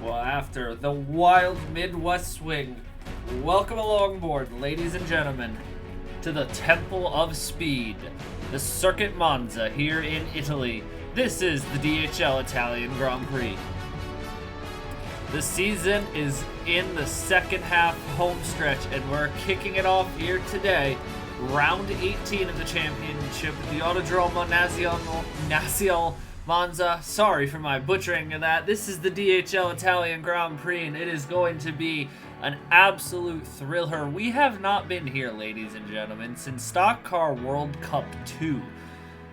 Well, after the wild Midwest swing, welcome along board, ladies and gentlemen, to the Temple of Speed, the Circuit Monza here in Italy. This is the DHL Italian Grand Prix. The season is in the second half home stretch, and we're kicking it off here today. Round 18 of the championship at the Autodromo Nazionale Monza. Sorry for my butchering of that. This is the DHL Italian Grand Prix, and it is going to be an absolute thriller. We have not been here, ladies and gentlemen, since Stock Car World Cup 2.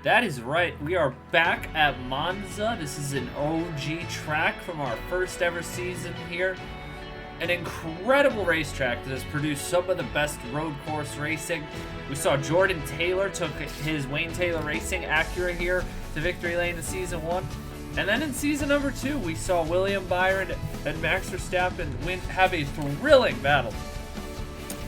That is right, we are back at Monza. This is an OG track from our first ever season here. An incredible racetrack that has produced some of the best road course racing. We saw Jordan Taylor took his Wayne Taylor Racing Acura here to victory lane in season 1. And then in season number 2, we saw William Byron and Max Verstappen have a thrilling battle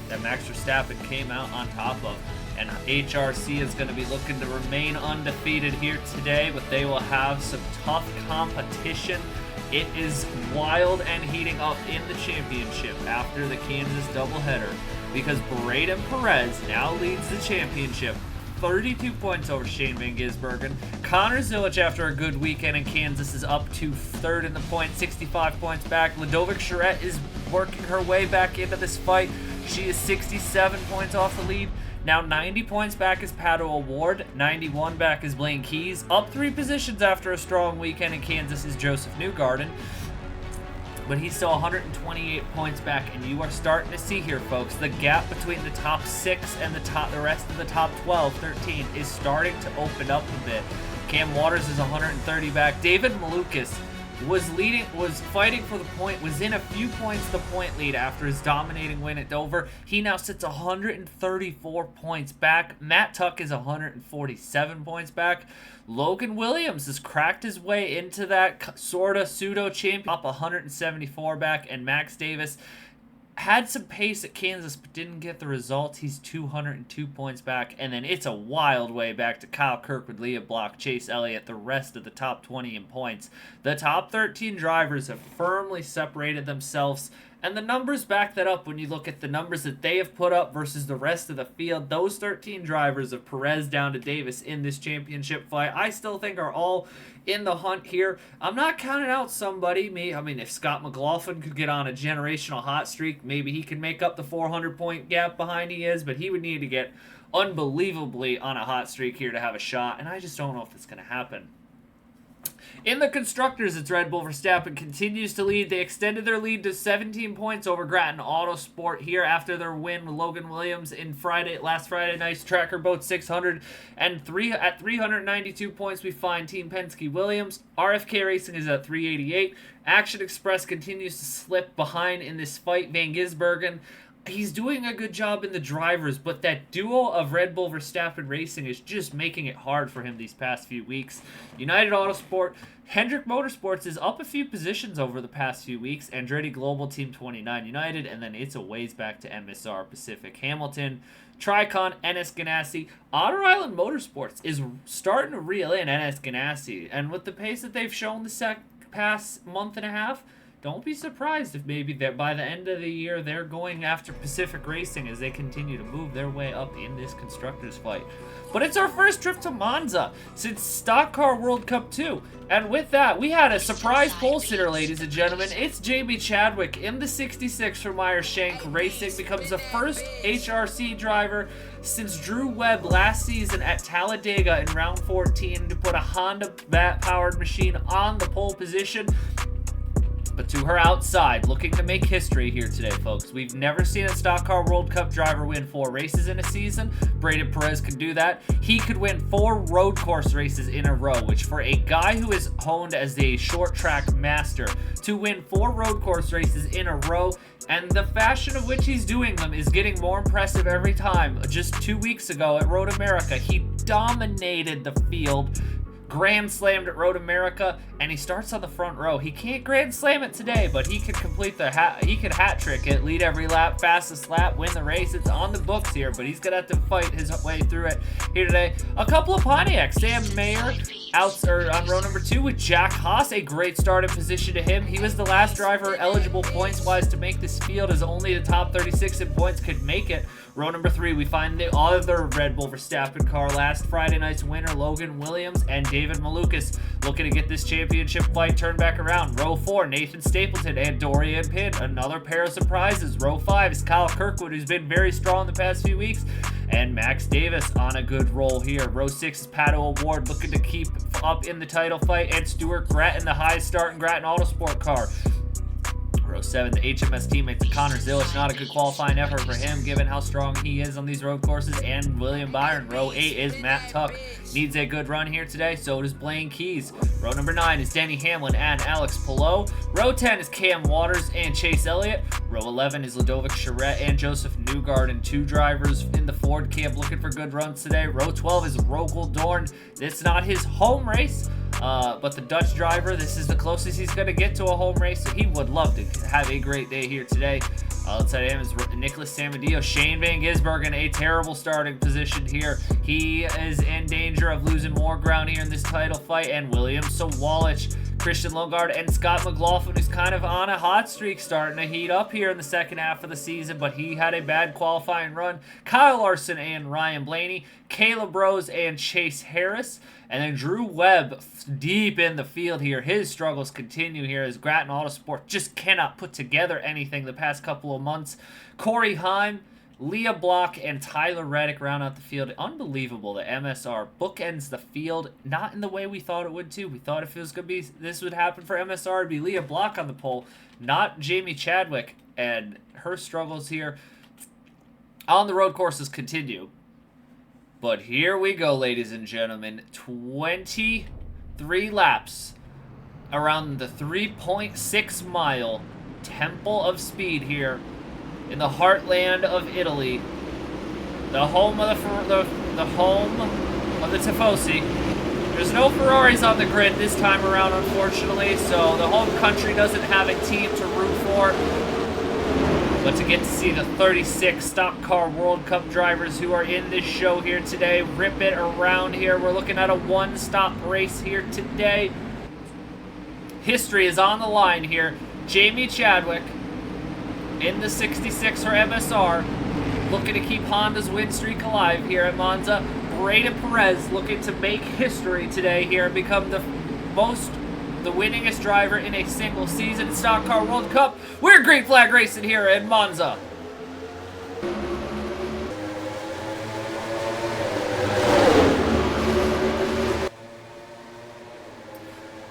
that Max Verstappen came out on top of. And HRC is going to be looking to remain undefeated here today, but they will have some tough competition. It is wild and heating up in the championship after the Kansas doubleheader, because Braden Perez now leads the championship, 32 points over Shane Van Gisbergen. Connor Zilic, after a good weekend in Kansas, is up to third in the points, 65 points back. Ludovic Charette is working her way back into this fight. She is 67 points off the lead. Now 90 points back is Pato Award, 91 back is Blaine Keys. Up 3 positions after a strong weekend in Kansas is Joseph Newgarden. But he's still 128 points back, and you are starting to see here, folks, the gap between the top 6 and the rest of the top 12, 13 is starting to open up a bit. Cam Waters is 130 back. David Malukas was fighting for the point, was in a few points the point lead after his dominating win at Dover. He now sits 134 points back. Matt Tuck is 147 points back. Logan Williams has cracked his way into that sort of pseudo champion, up 174 back, and Max Davis had some pace at Kansas but didn't get the results. He's 202 points back, and then it's a wild way back to Kyle Kirkwood, Leah Block, Chase Elliott, the rest of the top 20 in points. The top 13 drivers have firmly separated themselves, and the numbers back that up when you look at the numbers that they have put up versus the rest of the field. Those 13 drivers of Perez down to Davis in this championship fight, I still think are all in the hunt here. I'm not counting out somebody. If Scott McLaughlin could get on a generational hot streak, maybe he can make up the 400-point gap behind he is, but he would need to get unbelievably on a hot streak here to have a shot, and I just don't know if it's going to happen. In the Constructors, it's Red Bull. Verstappen continues to lead. They extended their lead to 17 points over Grattan Autosport here after their win with Logan Williams last Friday night's Tracker Boat 600. And at 392 points, we find Team Penske Williams. RFK Racing is at 388. Action Express continues to slip behind in this fight. Van Gisbergen, he's doing a good job in the drivers, but that duo of Red Bull Verstappen Racing is just making it hard for him these past few weeks. United Autosport, Hendrick Motorsports is up a few positions over the past few weeks. Andretti Global Team 29 United, and then it's a ways back to MSR Pacific Hamilton. Tricon, NS Ganassi. Otter Island Motorsports is starting to reel in NS Ganassi, and with the pace that they've shown the past month and a half, don't be surprised if maybe that by the end of the year they're going after Pacific Racing as they continue to move their way up in this Constructors fight. But it's our first trip to Monza since Stock Car World Cup 2. And with that, we had a surprise pole sitter, ladies and gentlemen. It's Jamie Chadwick in the 66 for Meyer Shank Racing. Becomes the first HRC driver since Drew Webb last season at Talladega in round 14 to put a Honda-powered machine on the pole position. But to her outside, looking to make history here today, folks. We've never seen a Stock Car World Cup driver win 4 races in a season. Braden Perez can do that. He could win 4 road course races in a row, which for a guy who is honed as a short track master, to win 4 road course races in a row, and the fashion of which he's doing them is getting more impressive every time. Just 2 weeks ago at Road America, he dominated the field, Grand slammed at Road America, and he starts on the front row. He can't Grand Slam it today, but he could complete he could hat trick it, lead every lap, fastest lap, win the race. It's on the books here, but he's gonna have to fight his way through it here today. A couple of Pontiacs, Sam Mayer on row number 2 with Jack Haas. A great starting position to him. He was the last driver eligible points-wise to make this field, as only the top 36 in points could make it. Row number 3, we find the other Red Bull Verstappen car, last Friday night's winner, Logan Williams and David Malukas, looking to get this championship fight turned back around. Row 4, Nathan Stapleton and Dorian Pin, another pair of surprises. Row 5 is Kyle Kirkwood, who's been very strong the past few weeks, and Max Davis on a good roll here. Row 6 is Pato Award, looking to keep up in the title fight, and Stuart Gratton, the high start in Gratton Autosport car. Row 7, the HMS teammate, Connor Zilish, not a good qualifying effort for him given how strong he is on these road courses, and William Byron. Row 8 is Matt Tuck, needs a good run here today, so does Blaine Keys. Row number 9 is Denny Hamlin and Alex Pillow. Row 10 is Cam Waters and Chase Elliott. Row 11 is Ludovic Charette and Joseph Newgard, and 2 drivers in the Ford camp looking for good runs today. Row 12 is Rogel Dorn. It's not his home race, but the Dutch driver, this is the closest he's going to get to a home race, so he would love to have a great day here today. Outside of him is Nicholas Samadillo. Shane Van Gisbergen, a terrible starting position here. He is in danger of losing more ground here in this title fight, and William Sawalich, Christian Longard, and Scott McLaughlin, who's kind of on a hot streak, starting to heat up here in the second half of the season, but he had a bad qualifying run. Kyle Larson and Ryan Blaney, Caleb Rose and Chase Harris, and then Drew Webb deep in the field here. His struggles continue here as Gratton Autosport just cannot put together anything the past couple of months. Corey Heim, Leah Block, and Tyler Reddick round out the field. Unbelievable that MSR bookends the field, not in the way we thought it would too. We thought if it was going to be this would happen for MSR, it'd be Leah Block on the pole, not Jamie Chadwick, and her struggles here on the road courses continue. But here we go, ladies and gentlemen. 23 laps around the 3.6 mile Temple of Speed here in the heartland of Italy, the home of the home of the Tifosi. There's no Ferraris on the grid this time around, unfortunately, so the home country doesn't have a team to root for. But to get to see the 36 Stock Car World Cup drivers who are in this show here today, rip it around here. We're looking at a one-stop race here today. History is on the line here. Jamie Chadwick in the 66 for MSR, looking to keep Honda's win streak alive here at Monza. Braden Perez looking to make history today here and become the winningest driver in a single season Stock Car World Cup. We're green flag racing here at Monza.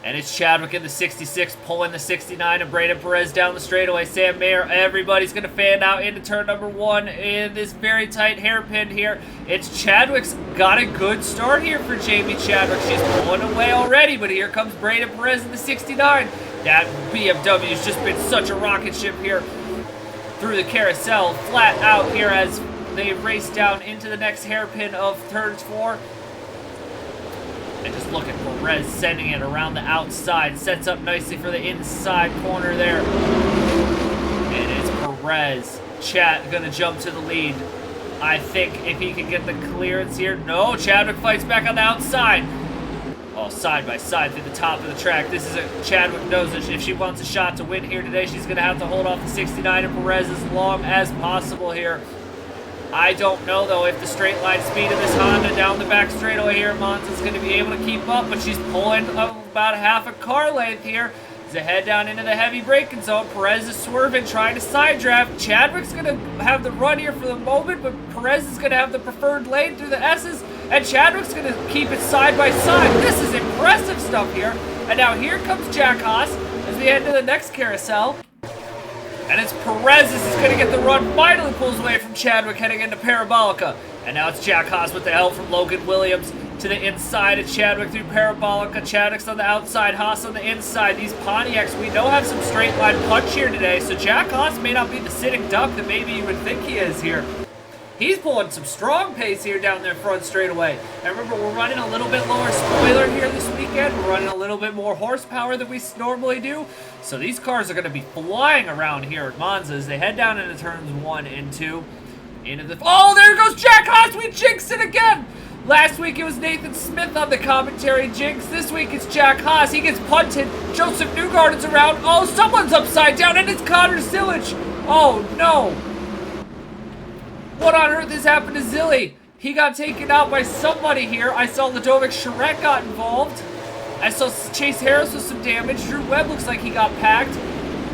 And it's Chadwick in the 66 pulling the 69 and Braden Perez down the straightaway. Sam Mayer, everybody's going to fan out into turn number 1 in this very tight hairpin here. It's Chadwick's got a good start here for Jamie Chadwick. She's pulling away already, but here comes Braden Perez in the 69. That BMW's just been such a rocket ship here through the carousel, flat out here as they race down into the next hairpin of turns 4. And just look at Perez sending it around the outside. Sets up nicely for the inside corner there. And it's Perez. Chat gonna jump to the lead. I think if he can get the clearance here. No, Chadwick fights back on the outside. Oh, side by side through the top of the track. This is a Chadwick knows that if she wants a shot to win here today, she's gonna have to hold off the 69 and Perez as long as possible here. I don't know, though, if the straight line speed of this Honda down the back straightaway here at Monza is going to be able to keep up, but she's pulling about half a car length here. As they head down into the heavy braking zone, Perez is swerving, trying to side draft. Chadwick's going to have the run here for the moment, but Perez is going to have the preferred lane through the S's, and Chadwick's going to keep it side by side. This is impressive stuff here. And now here comes Jack Haas as we head to the next carousel. And it's Perez. This is going to get the run. Finally pulls away from Chadwick heading into Parabolica. And now it's Jack Haas with the help from Logan Williams to the inside of Chadwick through Parabolica. Chadwick's on the outside, Haas on the inside. These Pontiacs, we know, have some straight line punch here today. So Jack Haas may not be the sitting duck that maybe you would think he is here. He's pulling some strong pace here down their front straightaway. And remember, we're running a little bit lower spoiler here this weekend. We're running a little bit more horsepower than we normally do. So these cars are going to be flying around here at Monza as they head down into turns 1 and 2. Oh, there goes Jack Haas. We jinxed it again. Last week it was Nathan Smith on the commentary jigs. This week it's Jack Haas. He gets punted. Joseph Newgarden's around. Oh, someone's upside down, and it's Connor Zilic. Oh, no. What on earth has happened to Zilly? He got taken out by somebody here. I saw Ludovic Charette got involved. I saw Chase Harris with some damage. Drew Webb looks like he got packed.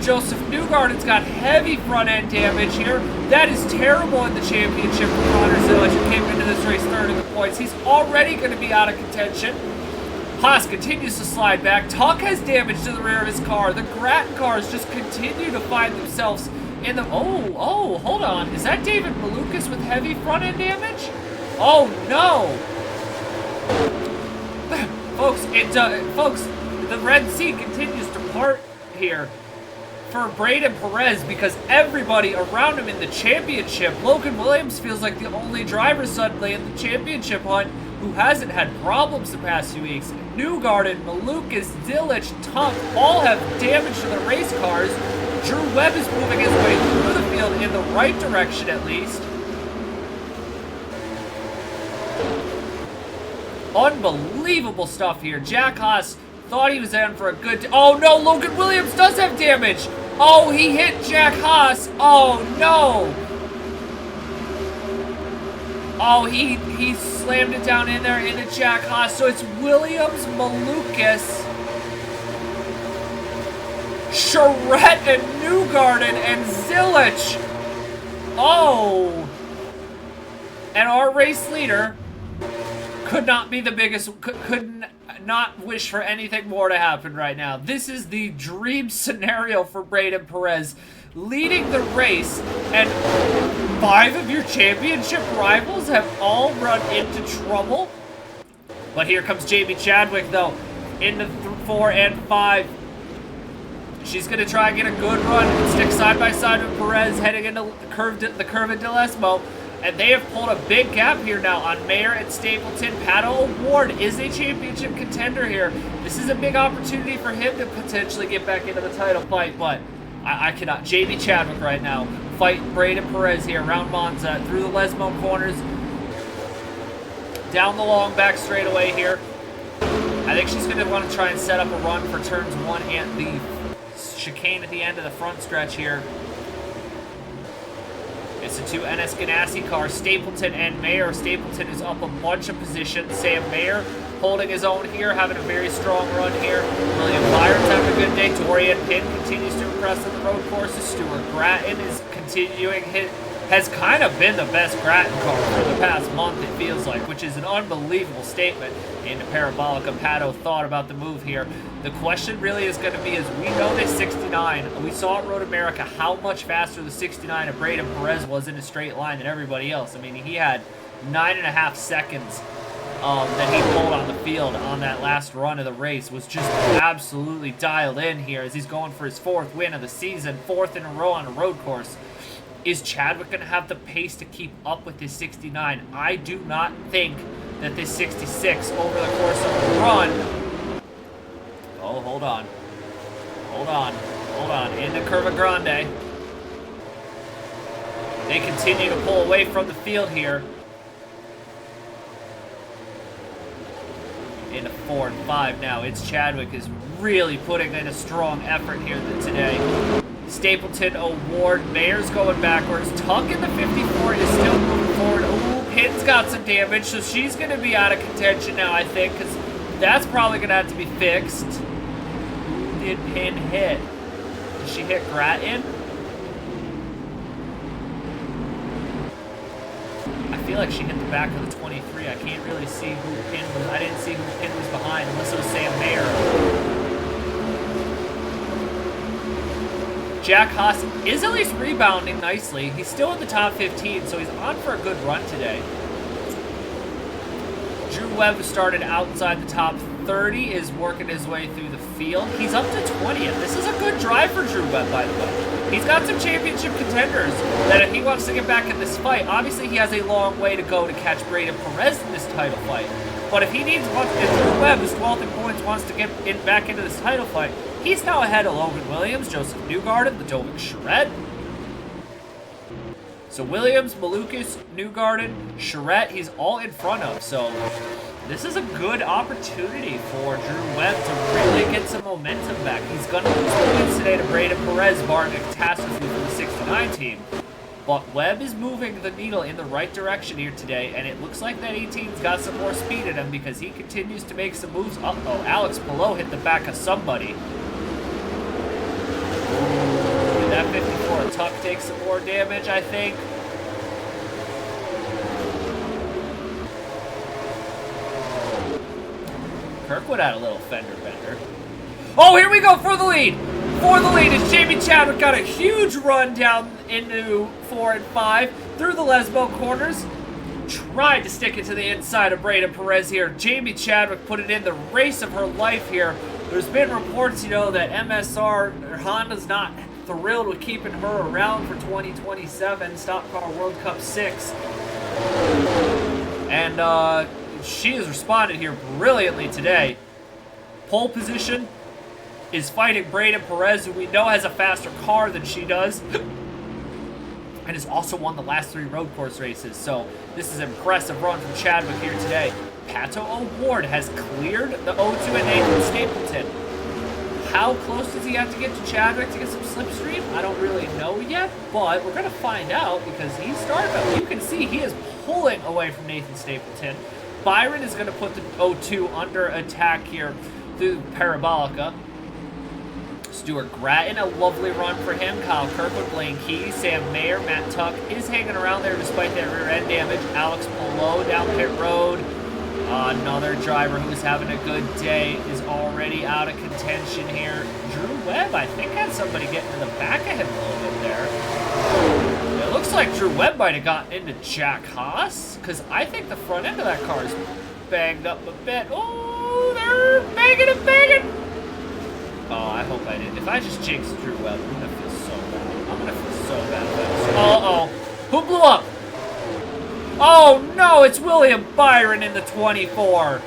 Joseph Newgarden's got heavy front-end damage here. That is terrible in the championship for Connor Zilic, who came into this race third in the points. He's already going to be out of contention. Haas continues to slide back. Tuck has damage to the rear of his car. The Grattan cars just continue to find themselves in the... Oh, hold on. Is that David Malukas with heavy front-end damage? Oh, no. Folks, the Red Sea continues to part here for Braden Perez because everybody around him in the championship, Logan Williams feels like the only driver suddenly in the championship hunt who hasn't had problems the past few weeks. Newgarden, Malukas, Zilic, Tuck all have damage to the race cars. Drew Webb is moving his way through the field in the right direction at least. Unbelievable stuff here. Jack Haas thought he was in for a good... Oh, no, Logan Williams does have damage. Oh, he hit Jack Haas. Oh, no. Oh, he slammed it down in there into Jack Haas. So it's Williams, Malukas, Charette, and Newgarden, and Zilic. Oh. And our race leader could not be the biggest... Could not wish for anything more to happen right now. This is the dream scenario for Braden Perez, leading the race, and 5 of your championship rivals have all run into trouble. But here comes Jamie Chadwick, though, into 4 and 5. She's going to try and get a good run and stick side by side with Perez, heading into the curve at Delesmo. And they have pulled a big gap here now on Mayer and Stapleton. Pato O'Ward is a championship contender here. This is a big opportunity for him to potentially get back into the title fight, but I cannot. Jamie Chadwick right now fight Braden Perez here around Monza, through the Lesmo corners, down the long back straightaway here. I think she's going to want to try and set up a run for turns 1 and the chicane at the end of the front stretch here. It's the 2 NS Ganassi cars, Stapleton and Mayer. Stapleton is up a bunch of positions. Sam Mayer holding his own here, having a very strong run here. William Byron's having a good day. Dorian Pinn continues to impress on the road courses. Stuart Grattan is continuing has kind of been the best Grattan car for the past month, it feels like, which is an unbelievable statement. Into Parabolica, Pato thought about the move here. The question really is going to be, is we know this 69, we saw at Road America how much faster the 69 of Braden Perez was in a straight line than everybody else. I mean, he had 9.5 seconds that he pulled on the field on that last run of the race. Was just absolutely dialed in here as he's going for his 4th win of the season, 4th in a row on a road course. Is Chadwick going to have the pace to keep up with this 69? I do not think that this 66 over the course of the run... Oh, hold on. Hold on. Into Curva Grande. They continue to pull away from the field here. Into 4 and 5 now. It's Chadwick is really putting in a strong effort here today. Stapleton, O'Ward, Mayer's going backwards. Tuck in the 54 is still moving forward. Ooh, Pinn's got some damage, so she's going to be out of contention now, I think, because that's probably going to have to be fixed. Who did Pinn hit? Did she hit Grattan? I feel like she hit the back of the 23. I can't really see who Pinn was. I didn't see who Pinn was behind, unless it was Sam Mayer. Jack Haas is at least rebounding nicely. He's still in the top 15, so he's on for a good run today. Drew Webb started outside the top 30, is working his way through the field. He's up to 20th. This is a good drive for Drew Webb, by the way. He's got some championship contenders that if he wants to get back in this fight, obviously he has a long way to go to catch Braden Perez in this title fight. But if he needs, if Drew Webb, who's 12th in points, wants to get back into this title fight, he's now ahead of Logan Williams, Joseph Newgarden, Ludovic Charette. So Williams, Malukas, Newgarden, Charette, he's all in front of. So this is a good opportunity for Drew Webb to really get some momentum back. He's going to lose points today to Braden Perez, barring a catastrophe for the 69 team. But Webb is moving the needle in the right direction here today, and it looks like that 18's got some more speed in him because he continues to make some moves. Uh-oh, Alex Palou hit the back of somebody. That 54 Tuck takes some more damage, I think. Kirkwood had a little fender bender. Oh, here we go for the lead. For the lead is Jamie Chadwick. Got a huge run down into 4 and 5 through the Lesbo corners. Tried to stick it to the inside of Braden Perez here. Jamie Chadwick put it in the race of her life here. There's been reports, you know, that MSR or Honda's not thrilled with keeping her around for 2027 Stock Car World Cup 6. And she has responded here brilliantly today. Pole position is fighting Braden Perez, who we know has a faster car than she does, and has also won the last 3 road course races. So this is an impressive run from Chadwick here today. Pato O'Ward has cleared the O2 at Nathan Stapleton. How close does he have to get to Chadwick to get some slipstream? I don't really know yet, but we're going to find out because he started. You can see he is pulling away from Nathan Stapleton. Byron is going to put the O2 under attack here through Parabolica. Stuart Grattan, a lovely run for him. Kyle Kirkwood, Blaine Key, Sam Mayer, Matt Tuck is hanging around there despite that rear end damage. Alex Palou down pit road. Another driver who's having a good day is already out of contention here. Drew Webb, I think, had somebody getting in the back of him a little bit there. It looks like Drew Webb might have gotten into Jack Haas, because I think the front end of that car is banged up a bit. Oh, they're banging and banging. Oh, I hope I didn't. If I just jinxed Drew Webb, I'm going to feel so bad. I'm going to feel so bad. Uh-oh. Who blew up? Oh, no, it's William Byron in the 24.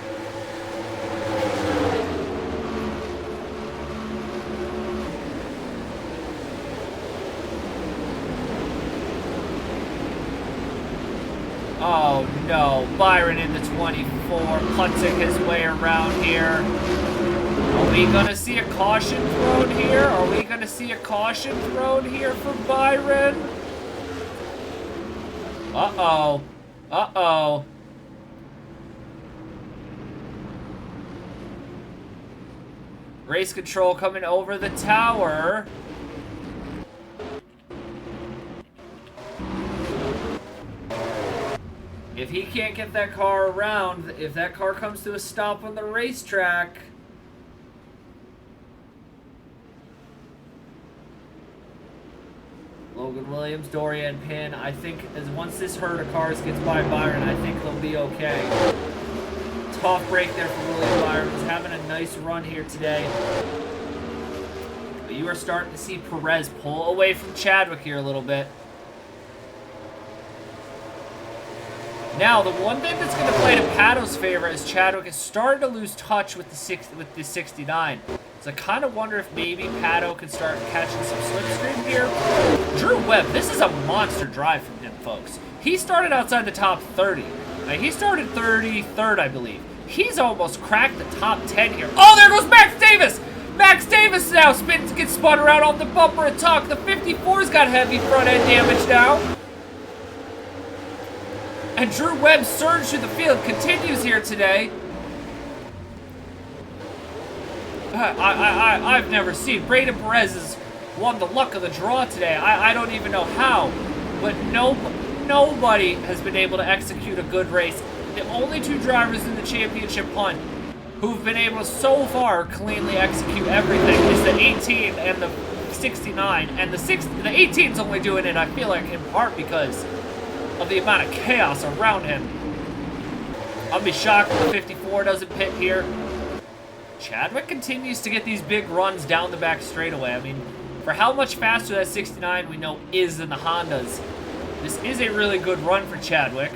Oh, no, Byron in the 24, putzing his way around here. Are we going to see a caution thrown here? Are we going to see a caution thrown here for Byron? Uh-oh. Uh-oh. Race control coming over the tower. If he can't get that car around, if that car comes to a stop on the racetrack, Logan Williams, Dorian Pin, I think as once this herd of cars gets by Byron, I think they'll be okay. Tough break there for William Byron. He's having a nice run here today. But you are starting to see Perez pull away from Chadwick here a little bit. Now, the one thing that's going to play to Pato's favor is Chadwick is starting to lose touch with the 69. So I kind of wonder if maybe Pato can start catching some slipstream here. Drew Webb, this is a monster drive from him, folks. He started outside the top 30. He started 33rd, I believe. He's almost cracked the top 10 here. Oh, there goes Max Davis! Max Davis now gets spun around off the bumper and Tuck. The 54's got heavy front end damage now. And Drew Webb's surge through the field continues here today. I've never seen. Braden Perez has won the luck of the draw today. I don't even know how. But nobody has been able to execute a good race. The only 2 drivers in the championship hunt who've been able to so far cleanly execute everything is the 18 and the 69. And the 18's only doing it, I feel like, in part because of the amount of chaos around him. I'll be shocked if the 54 doesn't pit here. Chadwick continues to get these big runs down the back straightaway. I mean, for how much faster that 69 we know is than the Hondas, this is a really good run for Chadwick.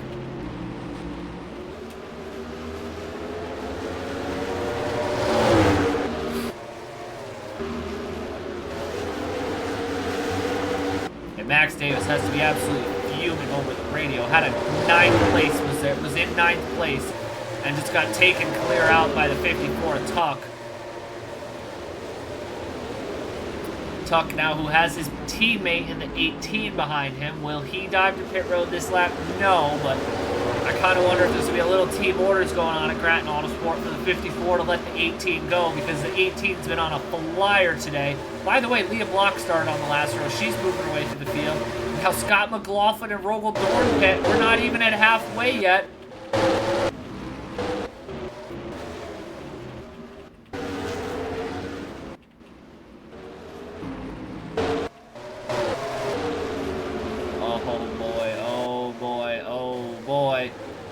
And Max Davis has to be absolutely over the radio. Had a 9th place, was in 9th place, and just got taken clear out by the 54 Tuck. Tuck now, who has his teammate in the 18 behind him. Will he dive to pit road this lap? No, but I kind of wonder if there's going to be a little team orders going on at Grattan Autosport for the 54 to let the 18 go, because the 18's been on a flyer today. By the way, Leah Block started on the last row. She's moving her way through the field. Now Scott McLaughlin and Rogel Dorn pit. We're not even at halfway yet.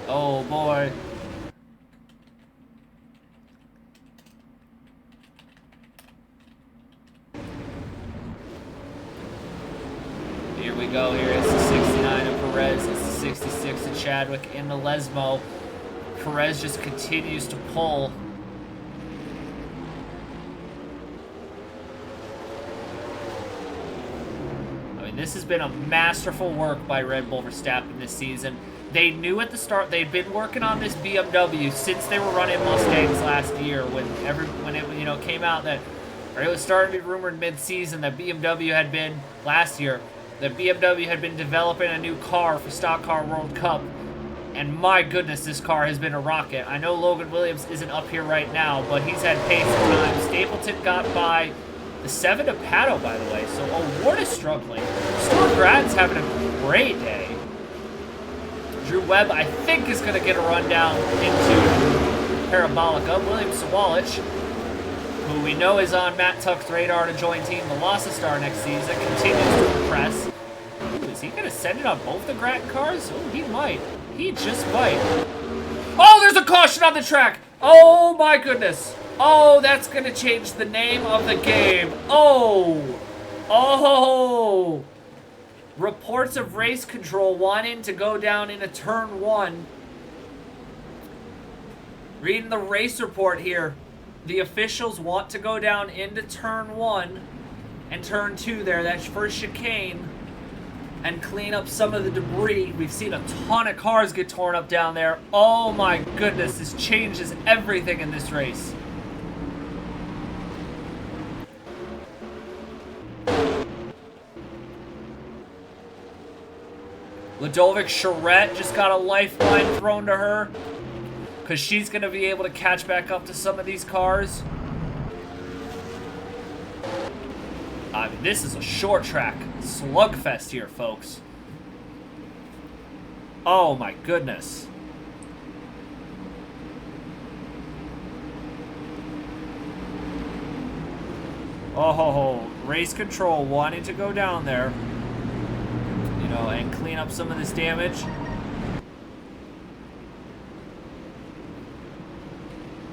Oh boy. Here we go. Here is the 69 of Perez. It's the 66 of Chadwick in the Lesmo. Perez just continues to pull. I mean, this has been a masterful work by Red Bull Verstappen this season. They knew at the start, they'd been working on this BMW since they were running Mustangs last year, when it came out that, or it was starting to be rumored mid-season that BMW had been, last year, that BMW had been developing a new car for Stock Car World Cup. And my goodness, this car has been a rocket. I know Logan Williams isn't up here right now, but he's had pace at times. Stapleton got by the 7 of Pato, by the way, so Ward is struggling. Stuart Grattan's having a great day. Drew Webb, I think, is going to get a run down into Parabolica. William Sawalich, who we know is on Matt Tuck's radar to join Team Velocity next season, continues to impress. Is he going to send it on both the Grattan cars? Oh, he might. He just might. Oh, there's a caution on the track. Oh, my goodness. Oh, that's going to change the name of the game. Oh. Oh. Reports of race control wanting to go down into turn 1. Reading the race report here. The officials want to go down into turn 1 and turn 2 there. That first chicane. And clean up some of the debris. We've seen a ton of cars get torn up down there. Oh my goodness, this changes everything in this race. Ludovic Charette just got a lifeline thrown to her, because she's going to be able to catch back up to some of these cars. I mean, this is a short track slugfest here, folks. Oh my goodness. Oh, race control wanting to go down there, you know, and clean up some of this damage.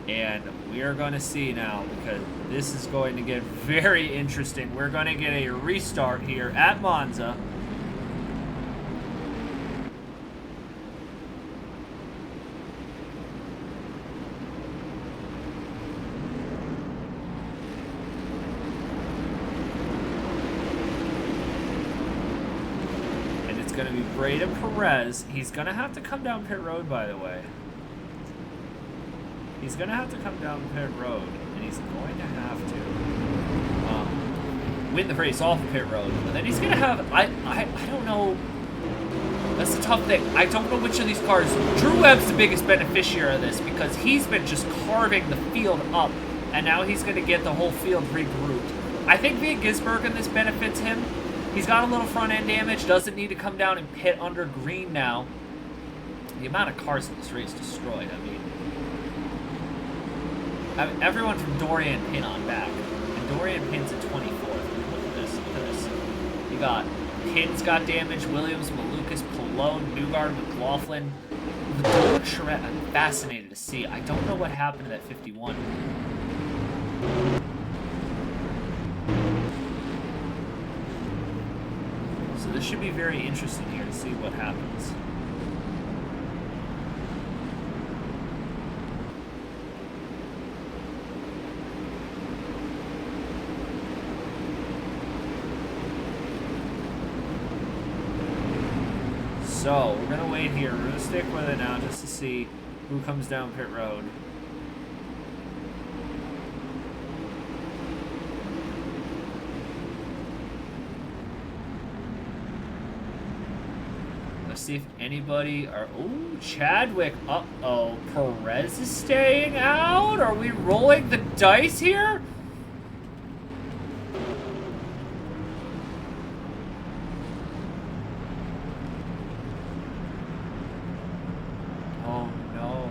And we are going to see now, because this is going to get very interesting. We're going to get a restart here at Monza. And it's going to be Braden Perez. He's going to have to come down pit road, by the way. He's going to have to come down pit road, and he's going to have to win the race off of pit road. But then he's going to have, I don't know, that's the tough thing. I don't know which of these cars. Drew Webb's the biggest beneficiary of this, because he's been just carving the field up, and now he's going to get the whole field regrouped. I think Via Gisbergen, this benefits him. He's got a little front end damage, doesn't need to come down and pit under green now. The amount of cars in this race destroyed, I mean, everyone from Dorian Pin on back. And Dorian Pin's at 24th. Look at this, look at this. You got Pin's got damage, Williams, Malukas, Pallone, Newgard, McLaughlin. Ludovic Charette, I'm fascinated to see. I don't know what happened to that 51. So this should be very interesting here to see what happens. So, we're going to wait here. We're going to stick with it now just to see who comes down pit road. Let's see if anybody are... Ooh, Chadwick. Uh-oh. Perez is staying out? Are we rolling the dice here? Oh, no.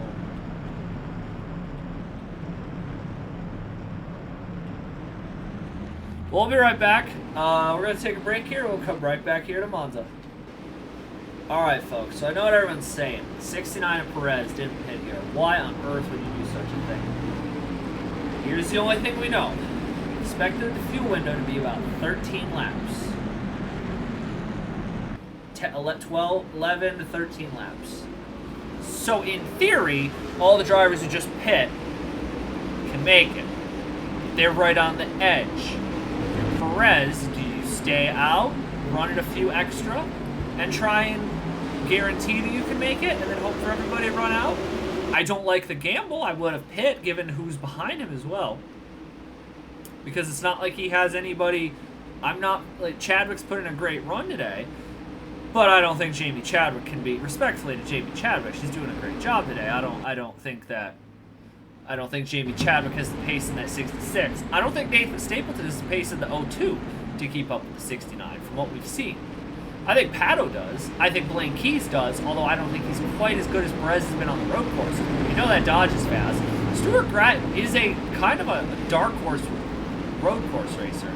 We'll be right back. We're going to take a break here. We'll come right back here to Monza. Alright, folks, so I know what everyone's saying. 69 and Perez didn't hit here. Why on earth would you do such a thing? Here's the only thing we know. Expected the fuel window to be about 13 laps. 11 to 13 laps. So, in theory, all the drivers who just pit can make it. They're right on the edge. Perez, do you stay out, run it a few extra, and try and guarantee that you can make it, and then hope for everybody to run out? I don't like the gamble. I would have pit, given who's behind him as well. Because it's not like he has anybody... I'm not... Like, Chadwick's put in a great run today, but I don't think Jamie Chadwick can be... Respectfully to Jamie Chadwick, she's doing a great job today. I don't think Jamie Chadwick has the pace in that 66. I don't think Nathan Stapleton has the pace in the 02 to keep up with the 69, from what we've seen. I think Pato does. I think Blaine Keys does, although I don't think he's quite as good as Perez has been on the road course. You know that Dodge is fast. Stuart Gratton is a kind of a dark horse road course racer.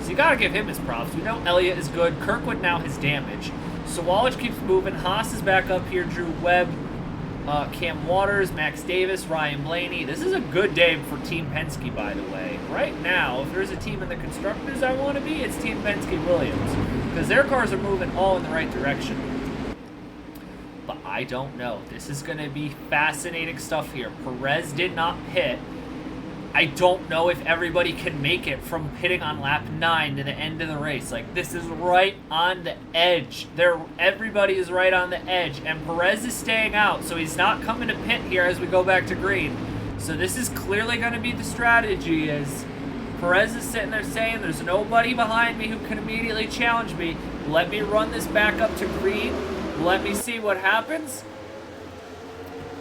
So you got to give him his props. We know Elliott is good. Kirkwood now has damage. Sawallich keeps moving. Haas is back up here. Drew Webb, Cam Waters, Max Davis, Ryan Blaney. This is a good day for Team Penske, by the way. Right now, if there's a team in the constructors I want to be, it's Team Penske-Williams. Because their cars are moving all in the right direction. But I don't know. This is going to be fascinating stuff here. Perez did not pit. I don't know if everybody can make it from pitting on lap 9 to the end of the race. Like, this is right on the edge. Everybody is right on the edge. And Perez is staying out, so he's not coming to pit here as we go back to green. So this is clearly going to be the strategy, as Perez is sitting there saying, there's nobody behind me who can immediately challenge me. Let me run this back up to green. Let me see what happens.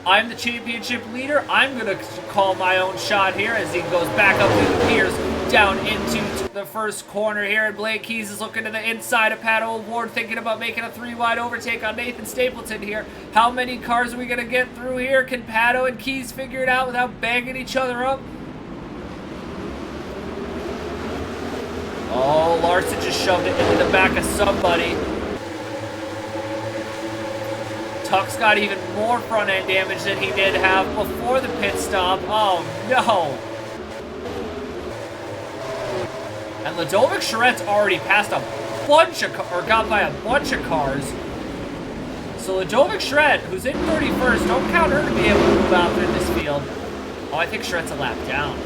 I'm the championship leader. I'm going to call my own shot here as he goes back up through the piers, down into the first corner here. And Blake Keys is looking to the inside of Pato O'Ward, thinking about making a 3-wide overtake on Nathan Stapleton here. How many cars are we going to get through here? Can Pato and Keys figure it out without banging each other up? Oh, Larson just shoved it into the back of somebody. Tuck's got even more front-end damage than he did have before the pit stop. Oh, no. And Ludovic Charette's already passed a bunch of or got by a bunch of cars. So Ludovic Charette, who's in 31st, don't count her to be able to move out through this field. Oh, I think Charette's a lap down.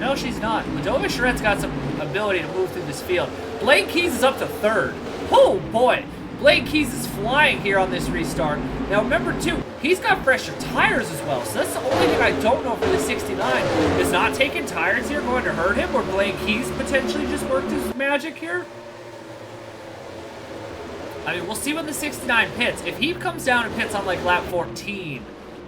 No, she's not. Ludovic Charette's got some ability to move through this field. Blaine Keys is up to 3rd. Oh, boy. Blaine Keys is flying here on this restart. Now, remember, too, he's got fresher tires as well. So that's the only thing I don't know for the 69. Is not taking tires here going to hurt him? Or Blaine Keys potentially just worked his magic here? I mean, we'll see when the 69 pits. If he comes down and pits on, like, lap 14,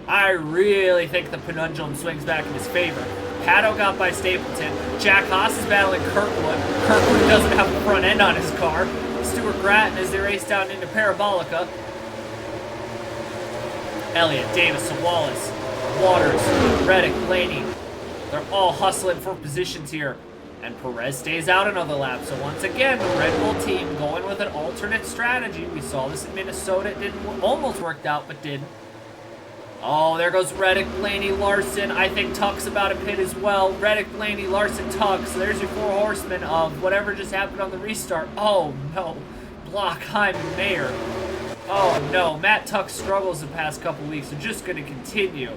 I really think the pendulum swings back in his favor. Pato got by Stapleton. Jack Haas is battling Kirkwood. Kirkwood doesn't have the front end on his car. Stuart Gratton as they race down into Parabolica. Elliott, Davis, Wallace, Waters, Reddick, Blaney. They're all hustling for positions here. And Perez stays out another lap. So once again, the Red Bull team going with an alternate strategy. We saw this in Minnesota. It didn't almost worked out, but didn't. Oh, there goes Reddick, Blaney, Larson. I think Tuck's about to pit as well. Reddick, Blaney, Larson, Tuck. So there's your 4 horsemen of whatever just happened on the restart. Oh, no. Blockheim and Mayer. Oh, no. Matt Tuck's struggles the past couple weeks are just going to continue.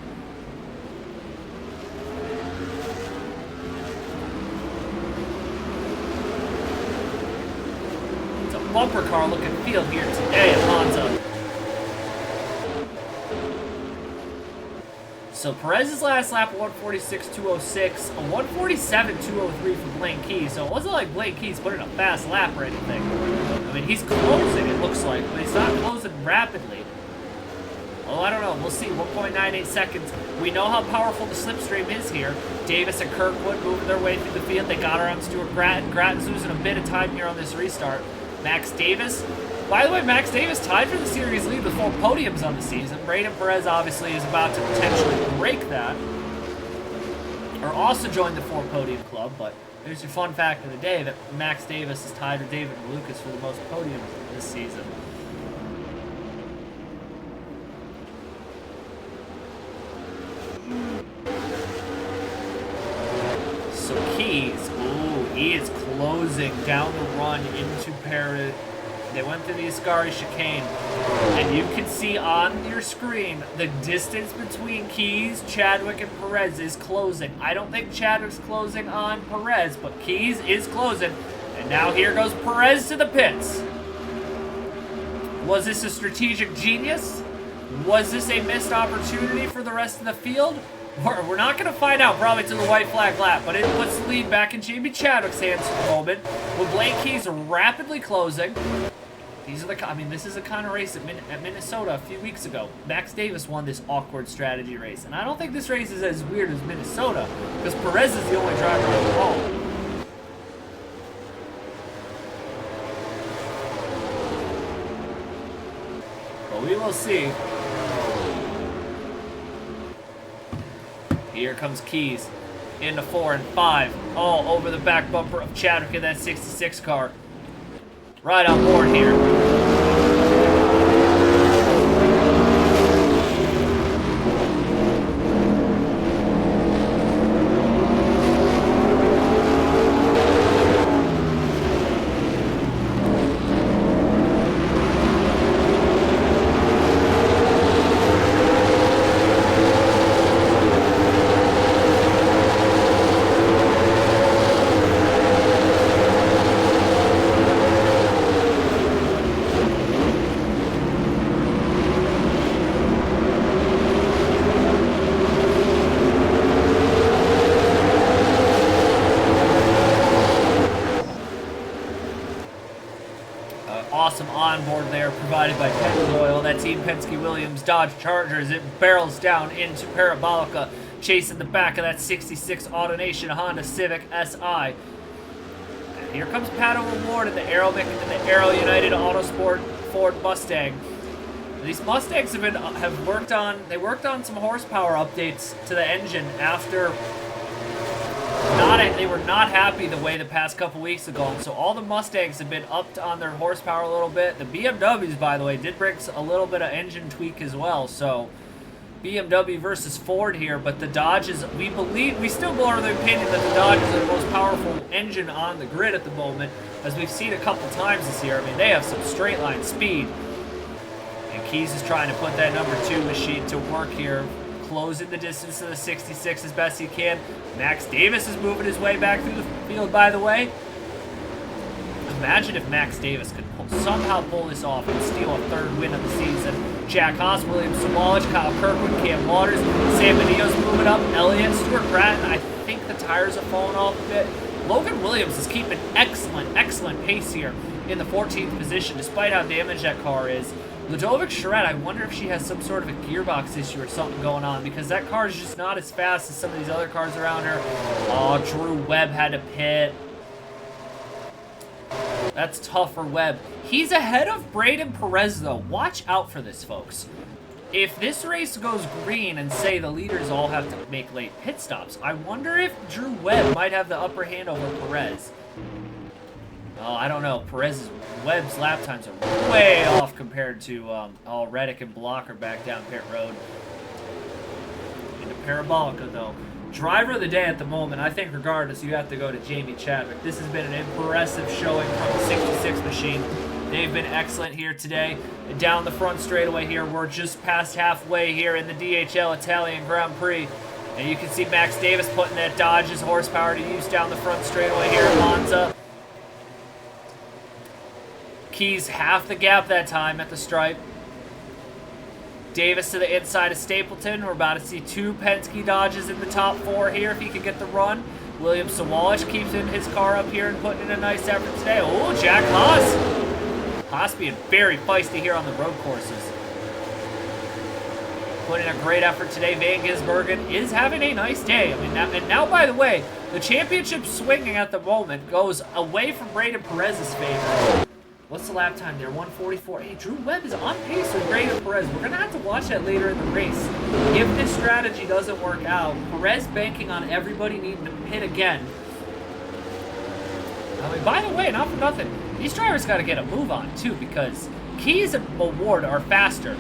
It's a bumper car looking field here today at Monza. So Perez's last lap, 146.206, a 147.203 for Blaine Keys. So it wasn't like Blaine Keys put in a fast lap or anything. I mean, he's closing, it looks like, but he's not closing rapidly. Well, I don't know. We'll see. 1.98 seconds. We know how powerful the slipstream is here. Davis and Kirkwood moving their way through the field. They got around Stuart Grattan. Grattan's losing a bit of time here on this restart. Max Davis. By the way, Max Davis tied for the series lead with 4 podiums on the season. Braden Perez obviously is about to potentially break that. Or also join the 4 podium club, but there's your fun fact of the day that Max Davis is tied with David Lucas for the most podiums this season. So Keys, ooh, he is closing down the run into Paris. They went through the Ascari chicane, and you can see on your screen the distance between Keys, Chadwick, and Perez is closing. I don't think Chadwick's closing on Perez, but Keys is closing. And now here goes Perez to the pits. Was this a strategic genius? Was this a missed opportunity for the rest of the field? We're not going to find out probably to the white flag lap, but it puts the lead back in Jamie Chadwick's hands for the moment, with Blake Keys rapidly closing. These are the, I mean, this is the kind of race at Minnesota a few weeks ago. Max Davis won this awkward strategy race, and I don't think this race is as weird as Minnesota, because Perez is the only driver on the ball. But we will see. Here comes Keys into 4 and 5, all over the back bumper of Chadwick in that 66 car. Right on board here. Awesome onboard there provided by Penn Royal. That Team Penske Williams Dodge Charger as it barrels down into Parabolica, chasing the back of that 66 AutoNation Honda Civic Si. And here comes Pat O'Ward in the Aero United Autosport Ford Mustang. These Mustangs have worked on some horsepower updates to the engine after they were not happy the way the past couple weeks have gone, so all the Mustangs have been upped on their horsepower a little bit. The BMWs, by the way, did bring a little bit of engine tweak as well, so BMW versus Ford here, but the Dodges, we still go over the opinion that the Dodges are the most powerful engine on the grid at the moment, as we've seen a couple times this year. I mean, they have some straight line speed, and Keys is trying to put that number 2 machine to work here, closing the distance to the 66 as best he can. Max Davis is moving his way back through the field, by the way. Imagine if Max Davis could somehow pull this off and steal a 3rd win of the season. Jack Haas, William Sawalich, Kyle Kirkwood, Cam Waters, Sam Menino's moving up, Elliott, Stuart Grattan. I think the tires have fallen off a bit. Logan Williams is keeping excellent pace here in the 14th position, despite how damaged that car is. Ludovic Charette, I wonder if she has some sort of a gearbox issue or something going on, because that car is just not as fast as some of these other cars around her. Oh, Drew Webb had to pit. That's tough for Webb. He's ahead of Braden Perez, though. Watch out for this, folks. If this race goes green and, say, the leaders all have to make late pit stops, I wonder if Drew Webb might have the upper hand over Perez. Oh, I don't know. Webb's lap times are way off compared to Reddick and Blocker back down pit road. Into Parabolica, though. Driver of the day at the moment, I think regardless, you have to go to Jamie Chadwick. This has been an impressive showing from the 66 machine. They've been excellent here today. Down the front straightaway here, we're just past halfway here in the DHL Italian Grand Prix. And you can see Max Davis putting that Dodge's horsepower to use down the front straightaway here at Monza. Keys half the gap that time at the stripe. Davis to the inside of Stapleton. We're about to see 2 Penske Dodges in the top 4 here if he can get the run. William Sawalich keeps in his car up here and putting in a nice effort today. Oh, Jack Haas. Haas being very feisty here on the road courses. Putting in a great effort today. Van Gisbergen is having a nice day. I mean, now, by the way, the championship swinging at the moment goes away from Braden Perez's favor. What's the lap time there? 1:44. Hey, Drew Webb is on pace with Braden Perez. We're going to have to watch that later in the race. If this strategy doesn't work out, Perez banking on everybody needing to pit again. I mean, by the way, not for nothing, these drivers got to get a move on, too, because Keys and Award are faster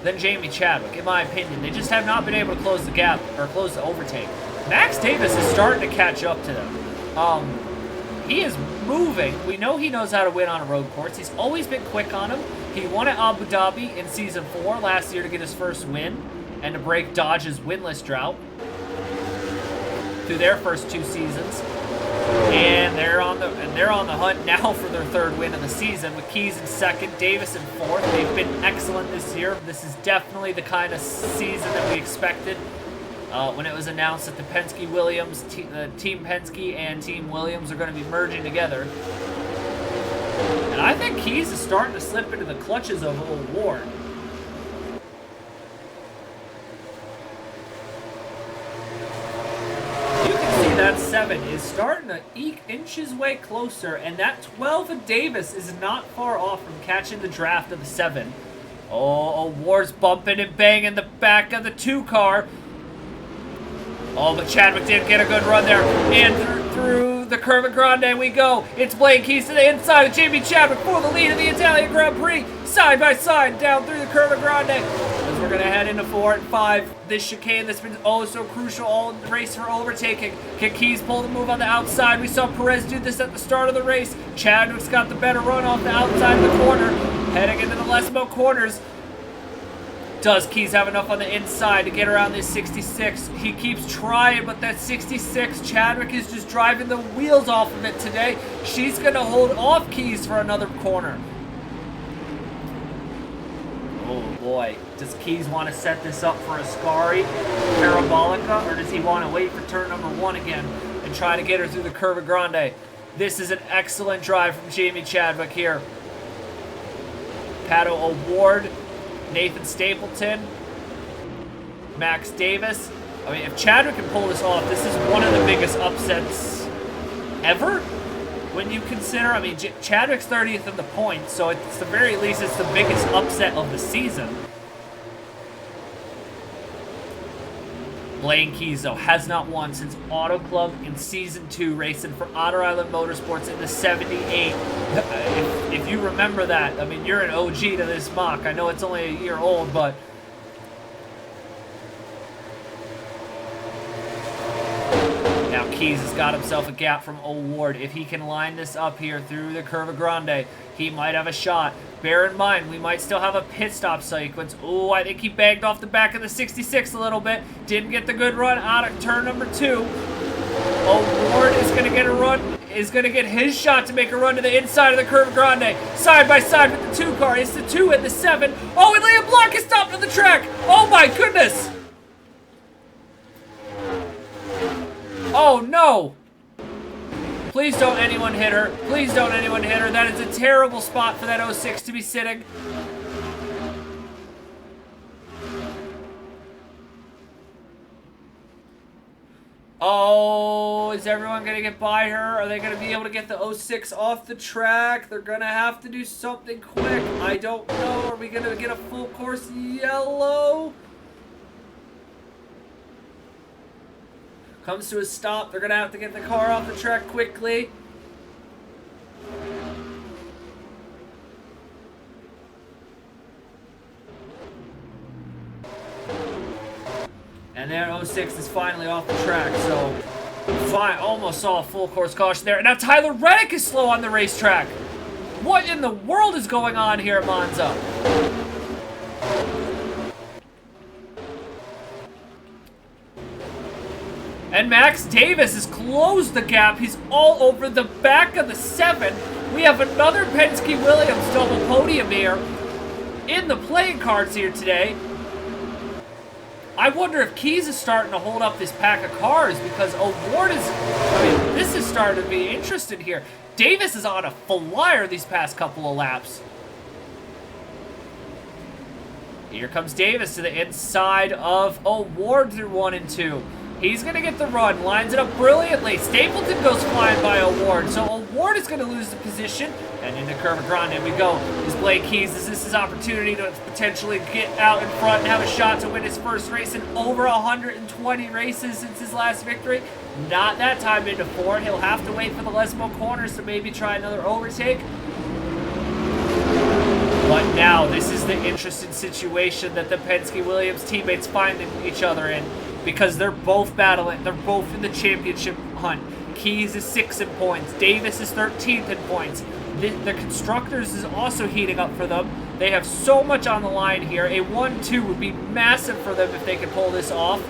than Jamie Chadwick, in my opinion. They just have not been able to close the gap, or close the overtake. Max Davis is starting to catch up to them. He is moving. We know he knows how to win on a road course. He's always been quick on him. He won at Abu Dhabi in Season 4 last year to get his first win and to break Dodge's winless drought through their first 2 seasons. And they're on the hunt now for their 3rd win of the season with Keys in 2nd, Davis in 4th. They've been excellent this year. This is definitely the kind of season that we expected. When it was announced that the Penske Williams, Team Penske and Team Williams are going to be merging together. And I think Keys is starting to slip into the clutches of Award. You can see that 7 is starting to inch his way closer, and that 12 of Davis is not far off from catching the draft of the 7. Oh, Award's bumping and banging the back of the 2 car. Oh, but Chadwick did get a good run there. And through the Curva Grande we go. It's Blaine Keys to the inside of Jamie Chadwick for the lead of the Italian Grand Prix. Side by side down through the Curva Grande. As we're going to head into 4 and 5. This chicane that's been oh so crucial all the race for overtaking. Can Keys pull the move on the outside? We saw Perez do this at the start of the race. Chadwick's got the better run off the outside of the corner. Heading into the Lesmo corners. Does Keys have enough on the inside to get around this 66? He keeps trying, but that 66, Chadwick is just driving the wheels off of it today. She's going to hold off Keys for another corner. Oh boy, does Keys want to set this up for a Ascari Parabolica, or does he want to wait for turn number 1 again and try to get her through the Curva Grande? This is an excellent drive from Jamie Chadwick here. Pato Award, Nathan Stapleton, Max Davis. I mean, if Chadwick can pull this off, this is one of the biggest upsets ever. When you consider, I mean, Chadwick's 30th in the points, so it's the very least, it's the biggest upset of the season. Blaine Keys, though, has not won since Auto Club in Season 2, racing for Otter Island Motorsports in the 78. If you remember that, I mean, you're an OG to this mock. I know it's only a year old, but... Now Keys has got himself a gap from Award. If he can line this up here through the Curva Grande, he might have a shot. Bear in mind, we might still have a pit stop sequence. Oh, I think he banged off the back of the 66 a little bit. Didn't get the good run out of turn number 2. Award is going to get a run, is going to get his shot to make a run to the inside of the Curva Grande. Side by side with the 2 car. It's the 2 and the 7. Oh, and Leah Blanc is stopped on the track. Oh my goodness. Oh no. Please don't anyone hit her. Please don't anyone hit her. That is a terrible spot for that 06 to be sitting. Oh, is everyone going to get by her? Are they going to be able to get the 06 off the track? They're going to have to do something quick. I don't know. Are we going to get a full course yellow? Comes to a stop. They're going to have to get the car off the track quickly. And their 06 is finally off the track, so fine. Almost saw a full course caution there. And now Tyler Reddick is slow on the racetrack. What in the world is going on here at Monza? And Max Davis has closed the gap. He's all over the back of the 7. We have another Penske-Williams double podium here in the playing cards here today. I wonder if Keys is starting to hold up this pack of cars because O'Ward is... I mean, this is starting to be interesting here. Davis is on a flyer these past couple of laps. Here comes Davis to the inside of O'Ward through 1 and 2. He's going to get the run, lines it up brilliantly. Stapleton goes flying by O'Ward, so O'Ward is going to lose the position. And into Curva Grande we go. Is Blake Keys, is this his opportunity to potentially get out in front and have a shot to win his first race in over 120 races since his last victory? Not that time into 4. He'll have to wait for the Lesmo corners to maybe try another overtake. But now, this is the interesting situation that the Penske-Williams teammates find each other in. Because they're both battling, they're both in the championship hunt. Keys is 6 in points, Davis is 13th in points. The Constructors is also heating up for them. They have so much on the line here. A 1-2 would be massive for them if they could pull this off.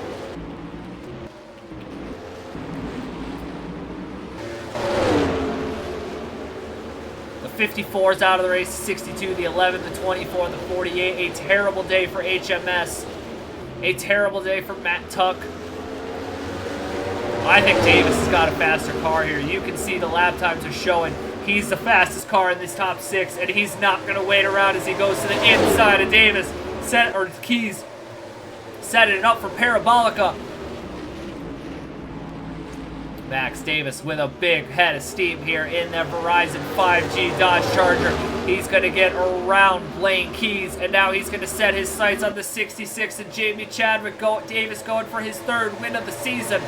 The 54 is out of the race, 62, the 11, the 24, the 48. A terrible day for HMS. A terrible day for Matt Tuck. I think Davis has got a faster car here. You can see the lap times are showing. He's the fastest car in this top 6, and he's not going to wait around as he goes to the inside of Davis. Keys setting it up for Parabolica. Max Davis with a big head of steam here in that Verizon 5G Dodge Charger. He's going to get around Blaine Keys, and now he's going to set his sights on the 66 and Jamie Chadwick. Davis going for his 3rd win of the season.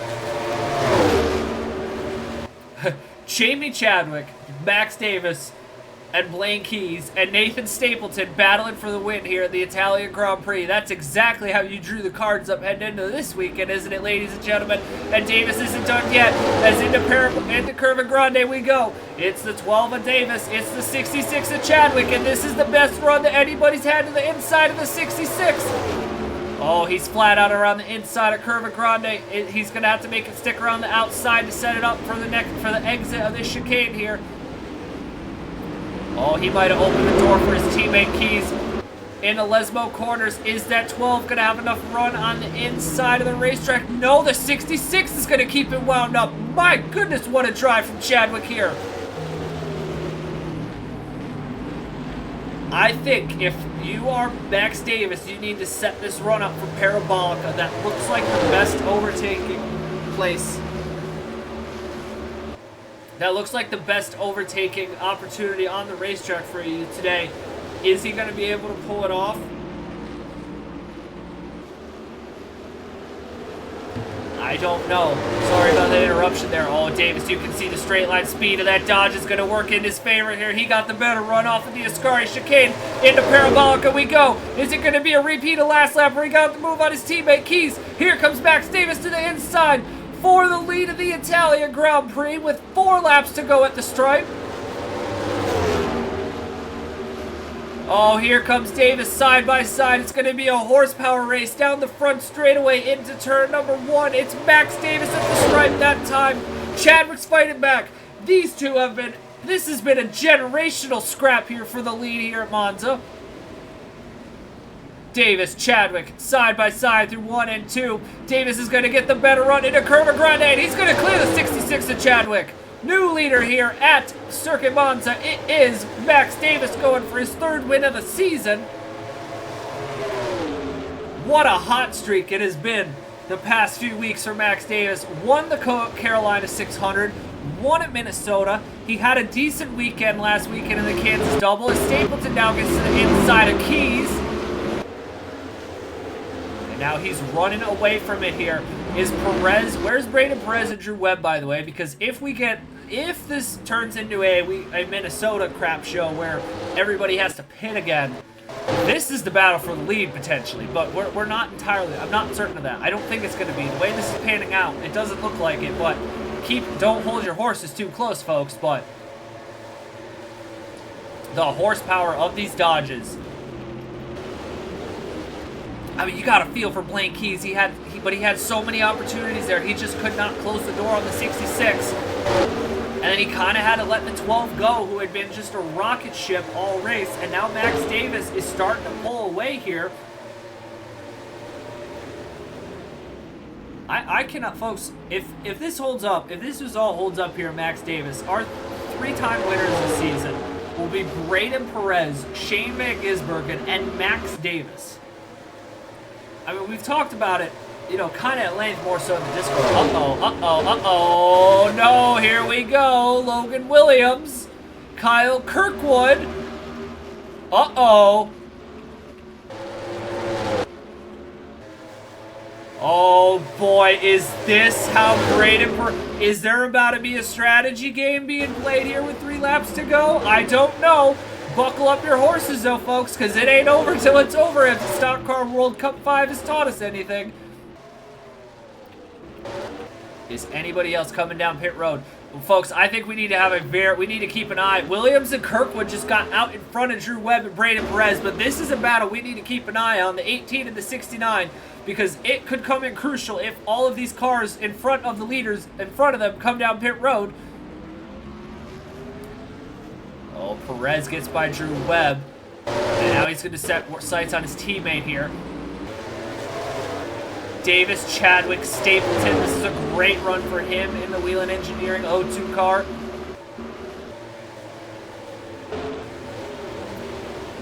Jamie Chadwick, Max Davis, and Blaine Keys, and Nathan Stapleton battling for the win here at the Italian Grand Prix. That's exactly how you drew the cards up heading into this weekend, isn't it, ladies and gentlemen? And Davis isn't done yet, as into Curva Grande we go. It's the 12 of Davis, it's the 66 of Chadwick, and this is the best run that anybody's had to the inside of the 66. Oh, he's flat out around the inside of Curva Grande. He's going to have to make it stick around the outside to set it up for the exit of this chicane here. Oh, he might have opened the door for his teammate Keys. In the Lesmo corners, is that 12 going to have enough run on the inside of the racetrack? No, the 66 is going to keep it wound up. My goodness, what a drive from Chadwick here. I think if you are Max Davis, you need to set this run up for Parabolica. That looks like the best overtaking place. That looks like the best overtaking opportunity on the racetrack for you today. Is he going to be able to pull it off? I don't know. Sorry about the interruption there. Oh, Davis, you can see the straight line speed of that Dodge is going to work in his favor here. He got the better run off of the Ascari chicane. Into Parabolica we go. Is it going to be a repeat of last lap where he got the move on his teammate Keys? Here comes Max Davis to the inside for the lead of the Italian Grand Prix with 4 laps to go at the stripe. Oh, here comes Davis side by side. It's going to be a horsepower race down the front straightaway into turn number 1. It's Max Davis at the stripe that time. Chadwick's fighting back. These two have been... This has been a generational scrap here for the lead here at Monza. Davis, Chadwick, side by side through 1 and 2. Davis is going to get the better run into Curva Grande, and he's going to clear the 66 of Chadwick. New leader here at Circuit Monza. It is Max Davis going for his 3rd win of the season. What a hot streak it has been the past few weeks for Max Davis. Won the Carolina 600, won at Minnesota. He had a decent weekend last weekend in the Kansas Double. As Stapleton now gets to the inside of Keys. And now he's running away from it here. Is Perez, where's Braden Perez and Drew Webb, by the way? Because if this turns into a Minnesota crap show where everybody has to pit again, this is the battle for the lead potentially, but we're not entirely, I'm not certain of that. I don't think it's going to be. The way this is panning out, it doesn't look like it, but don't hold your horses too close, folks, but the horsepower of these Dodges. I mean, you got to feel for Blaine Keys. But he had so many opportunities there. He just could not close the door on the 66. And then he kind of had to let the 12 go, who had been just a rocket ship all race. And now Max Davis is starting to pull away here. I cannot, folks, if this holds up, if this all holds up here, Max Davis, our 3-time winners this season will be Braden Perez, Shane Van Gisbergen, and Max Davis. I mean, we've talked about it, you know, kind of at length, more so in the Discord. Uh-oh, no, here we go. Logan Williams, Kyle Kirkwood. Uh-oh. Oh boy, is this how is there about to be a strategy game being played here with 3 laps to go? I don't know. Buckle up your horses though, folks, because it ain't over till it's over if the Stock Car World Cup 5 has taught us anything. Is anybody else coming down pit road? Well, folks, I think we need to have we need to keep an eye. Williams and Kirkwood just got out in front of Drew Webb and Braden Perez, but this is a battle we need to keep an eye on, the 18 and the 69, because it could come in crucial if all of these cars in front of the leaders, in front of them, come down pit road. Oh, Perez gets by Drew Webb, and now he's going to set sights on his teammate here. Davis, Chadwick, Stapleton. This is a great run for him in the Whelen Engineering O2 car.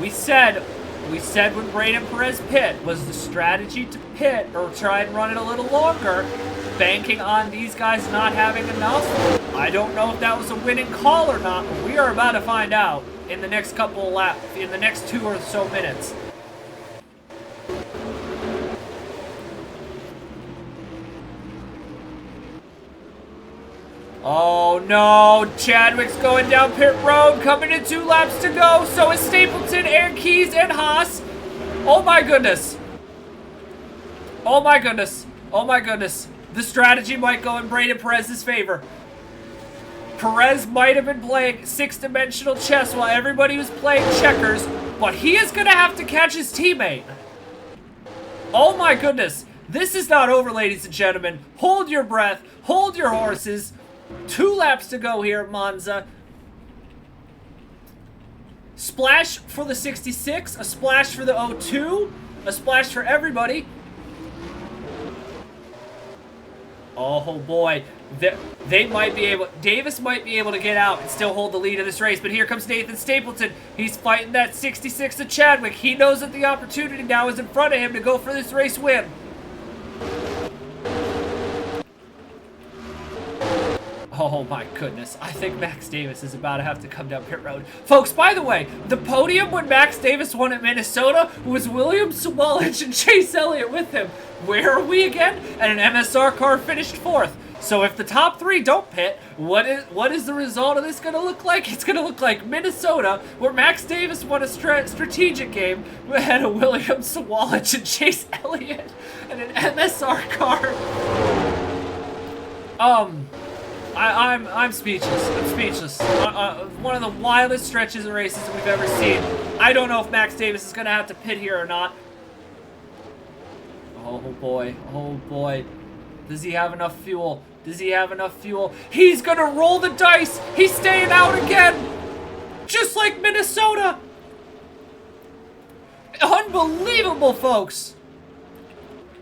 We said when Braden Perez pit, was the strategy to pit or try and run it a little longer, banking on these guys not having enough. I don't know if that was a winning call or not, but we are about to find out in the next couple of laps, in the next 2 or so minutes. Oh no, Chadwick's going down pit road, coming in 2 laps to go. So is Stapleton and Keys and Haas. Oh my goodness. Oh my goodness. Oh my goodness. The strategy might go in Braden Perez's favor. Perez might have been playing 6-dimensional chess while everybody was playing checkers, but he is going to have to catch his teammate. Oh my goodness. This is not over, ladies and gentlemen. Hold your breath. Hold your horses. 2 laps to go here at Monza. Splash for the 66, a splash for the 02, a splash for everybody. Oh boy, they might be able, Davis might be able to get out and still hold the lead in this race, but here comes Nathan Stapleton. He's fighting that 66 of Chadwick. He knows that the opportunity now is in front of him to go for this race win. Oh my goodness, I think Max Davis is about to have to come down pit road. Folks, by the way, the podium when Max Davis won at Minnesota was William Sawalich and Chase Elliott with him. Where are we again? And an MSR car finished 4th. So if the top 3 don't pit, what is the result of this going to look like? It's going to look like Minnesota, where Max Davis won a strategic game. We had a William Sawalich and Chase Elliott and an MSR car. I'm speechless. I'm speechless. One of the wildest stretches of races that we've ever seen. I don't know if Max Davis is going to have to pit here or not. Oh boy. Oh boy. Does he have enough fuel? Does he have enough fuel? He's going to roll the dice. He's staying out again. Just like Minnesota. Unbelievable, folks.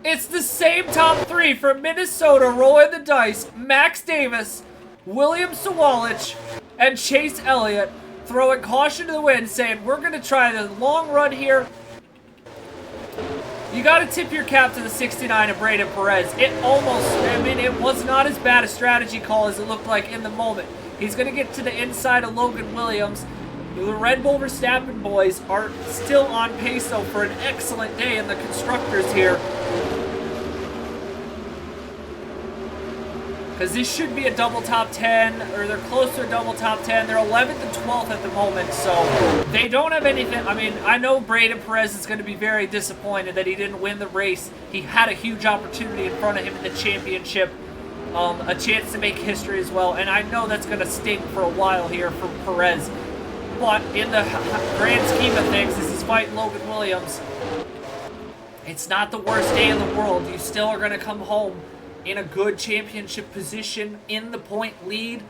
It's the same top 3 from Minnesota rolling the dice. Max Davis, William Sawalich, and Chase Elliott throwing caution to the wind, saying, we're going to try the long run here. You got to tip your cap to the 69 of Braden Perez. It was not as bad a strategy call as it looked like in the moment. He's going to get to the inside of Logan Williams. The Red Bull Verstappen boys are still on pace, though, for an excellent day in the constructors here. Because this should be a double top 10, or they're close to a double top 10. They're 11th and 12th at the moment, so they don't have anything. I mean, I know Braden Perez is going to be very disappointed that he didn't win the race. He had a huge opportunity in front of him in the championship, a chance to make history as well, and I know that's going to stink for a while here for Perez. But in the grand scheme of things, this is fighting Logan Williams. It's not the worst day in the world. You still are going to come home in a good championship position, in the point lead.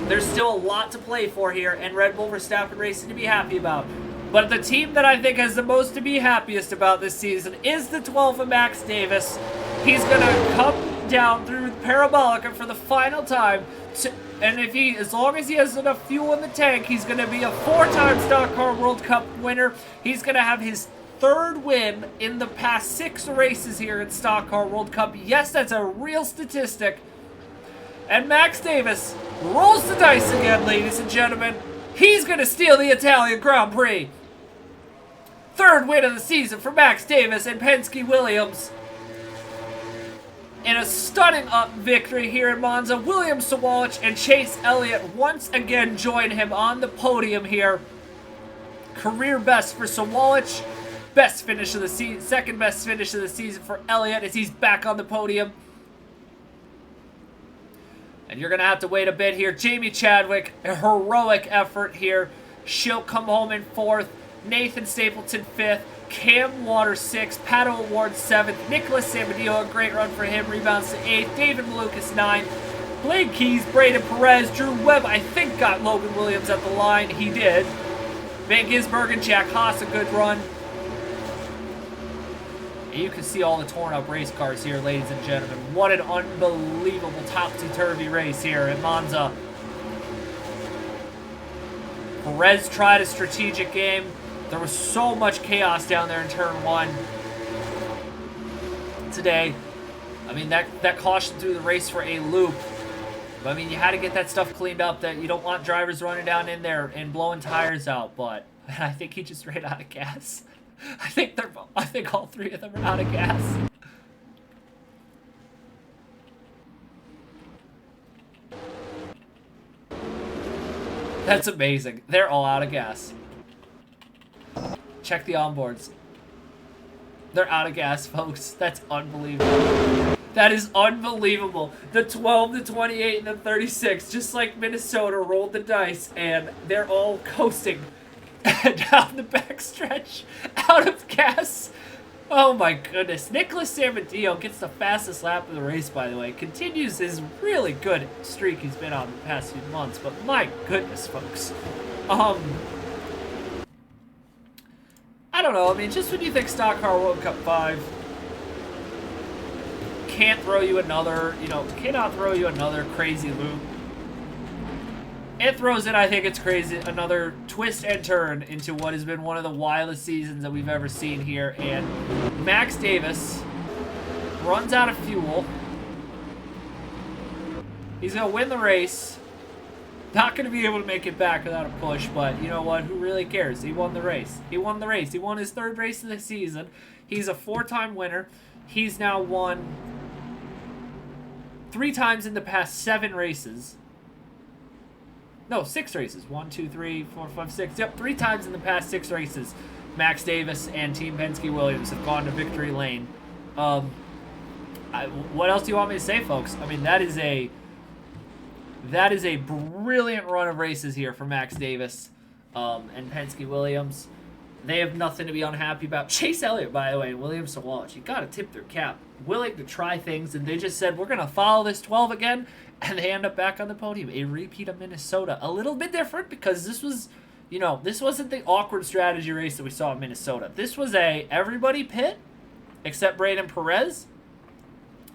There's still a lot to play for here, and Red Bull Verstappen Racing to be happy about. But the team that I think has the most to be happiest about this season is the 12 of Max Davis. He's going to come down through Parabolica for the final time. And as long as he has enough fuel in the tank, he's going to be a 4-time Stock Car World Cup winner. He's going to have his 3rd win in the past 6 races here in Stock Car World Cup. Yes, that's a real statistic. And Max Davis rolls the dice again, ladies and gentlemen. He's going to steal the Italian Grand Prix. 3rd win of the season for Max Davis and Penske Williams. In a stunning victory here in Monza, William Sawalich and Chase Elliott once again join him on the podium here. Career best for Sawalich. Best finish of the season, 2nd best finish of the season for Elliott as he's back on the podium. And you're going to have to wait a bit here. Jamie Chadwick, a heroic effort here. She'll come home in 4th. Nathan Stapleton 5th. Cam Waters 6th. Pato Award 7th. Nicholas Samadillo, a great run for him. Rebounds to 8th. David Malukas 9th. Blake Keys, Braden Perez, Drew Webb, I think got Logan Williams at the line. He did. Van Gisbergen and Jack Haas, a good run. And you can see all the torn up race cars here, ladies and gentlemen. What an unbelievable topsy-turvy race here in Monza. Perez tried a strategic game. There was so much chaos down there in turn 1 today. I mean, that caution threw the race for a loop. But, I mean, you had to get that stuff cleaned up. That you don't want drivers running down in there and blowing tires out. But I think he just ran out of gas. I think all 3 of them are out of gas. That's amazing. They're all out of gas. Check the onboards. They're out of gas, folks. That's unbelievable. That is unbelievable. The 12, the 28, and the 36, just like Minnesota, rolled the dice, and they're all coasting down the backstretch out of gas. Oh my goodness. Nicholas Samadillo gets the fastest lap of the race, by the way. Continues his really good streak he's been on the past few months, but my goodness, folks. I don't know. I mean, just when you think Stock Car World Cup 5 can't throw you another, cannot throw you another crazy loop. It throws in, I think it's crazy, another twist and turn into what has been one of the wildest seasons that we've ever seen here. And Max Davis runs out of fuel. He's going to win the race. Not going to be able to make it back without a push, but you know what? Who really cares? He won the race. He won the race. He won his 3rd race of the season. He's a 4-time winner. He's now won 3 times in the past 7 races. No, 6 races. 1, 2, 3, 4, 5, 6. Yep, 3 times in the past 6 races. Max Davis and Team Penske Williams have gone to victory lane. What else do you want me to say, folks? I mean, that is a brilliant run of races here for Max Davis and Penske Williams. They have nothing to be unhappy about. Chase Elliott, by the way, and William Sawalich, you got to tip their cap. Willing to try things, and they just said, we're going to follow this 12 again, and they end up back on the podium. A repeat of Minnesota. A little bit different because this was, this wasn't the awkward strategy race that we saw in Minnesota. This was everybody pit except Braden Perez,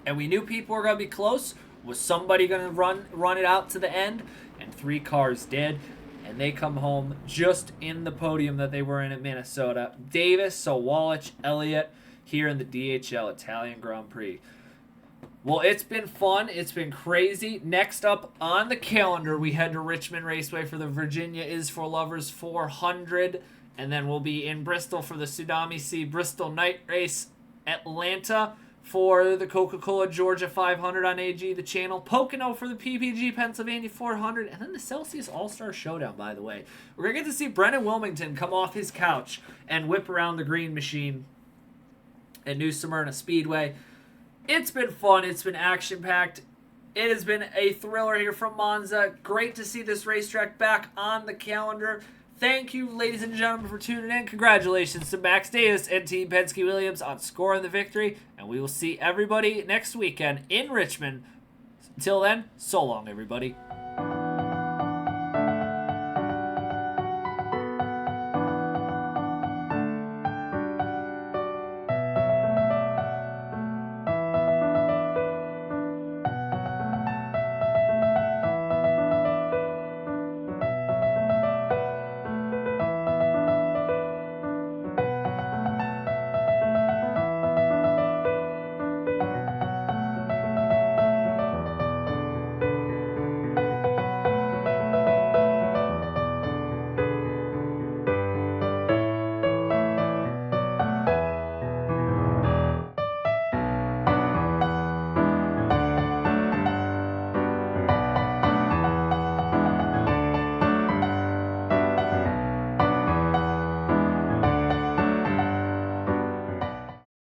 and we knew people were going to be close. Was somebody going to run it out to the end? And 3 cars did. And they come home just in the podium that they were in at Minnesota. Davis, Sawalich, Elliott here in the DHL Italian Grand Prix. Well, it's been fun. It's been crazy. Next up on the calendar, we head to Richmond Raceway for the Virginia Is for Lovers 400. And then we'll be in Bristol for the Tsunami Sea Bristol Night Race. Atlanta for the Coca-Cola Georgia 500 on AG, the channel. Pocono for the PPG Pennsylvania 400. And then the Celsius All-Star Showdown, by the way. We're going to get to see Brennan Wilmington come off his couch and whip around the green machine at New Smyrna Speedway. It's been fun. It's been action-packed. It has been a thriller here from Monza. Great to see this racetrack back on the calendar. Thank you, ladies and gentlemen, for tuning in. Congratulations to Max Davis and Team Penske Williams on scoring the victory. And we will see everybody next weekend in Richmond. Until then, so long, everybody.